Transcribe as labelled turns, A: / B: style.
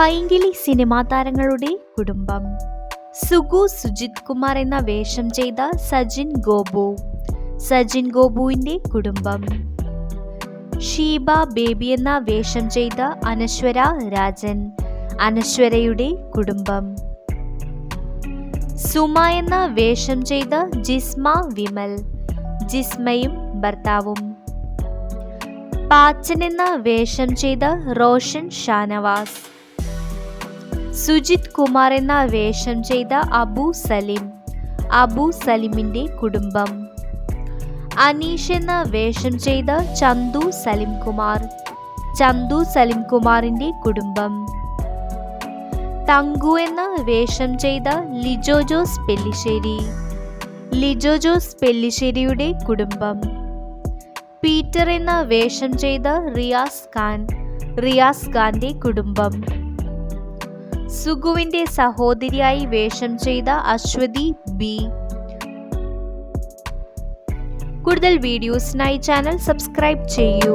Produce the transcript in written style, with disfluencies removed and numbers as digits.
A: പൈങ്കിളി cinema താരങ്ങളുടെ കുടുംബം. സുഗു സുജിത് കുമാർ എന്ന വേഷം ചെയ്ത സജിൻ ഗോപു, സജിൻ ഗോപുവിൻ്റെ കുടുംബം. ഷീബ ബേബി എന്ന വേഷം ചെയ്ത അനശ്വര രാജൻ, അനശ്വരയുടെ കുടുംബം. സുമ എന്ന വേഷം ചെയ്ത ജിസ്മ വിമൽ, ജിസ്മയും ഭർത്താവും. പാച്ചൻ എന്ന വേഷം ചെയ്ത റോഷൻ ഷാനവാസ്. സുജിത് കുമാർ എന്ന വേഷം ചെയ്ത അബു സലിം, അബു സലിമിൻ്റെ കുടുംബം. അനീഷ് എന്ന വേഷം ചെയ്ത ചന്തു സലിം കുമാർ, ചന്തു സലിം കുമാറിൻ്റെ കുടുംബം. തങ്കു എന്ന വേഷം ചെയ്ത ലിജോ ജോസ് പെല്ലിശ്ശേരി, ലിജോ ജോസ് പെല്ലിശ്ശേരിയുടെ കുടുംബം. പീറ്റർ എന്ന വേഷം ചെയ്ത റിയാസ് ഖാൻ, റിയാസ് ഖാന്റെ കുടുംബം. സുഗുവിന്റെ സഹോദരിയായി വേഷം ചെയ്ത അശ്വതി ബി. കൂടുതൽ വീഡിയോസിനായി ചാനൽ സബ്സ്ക്രൈബ് ചെയ്യൂ.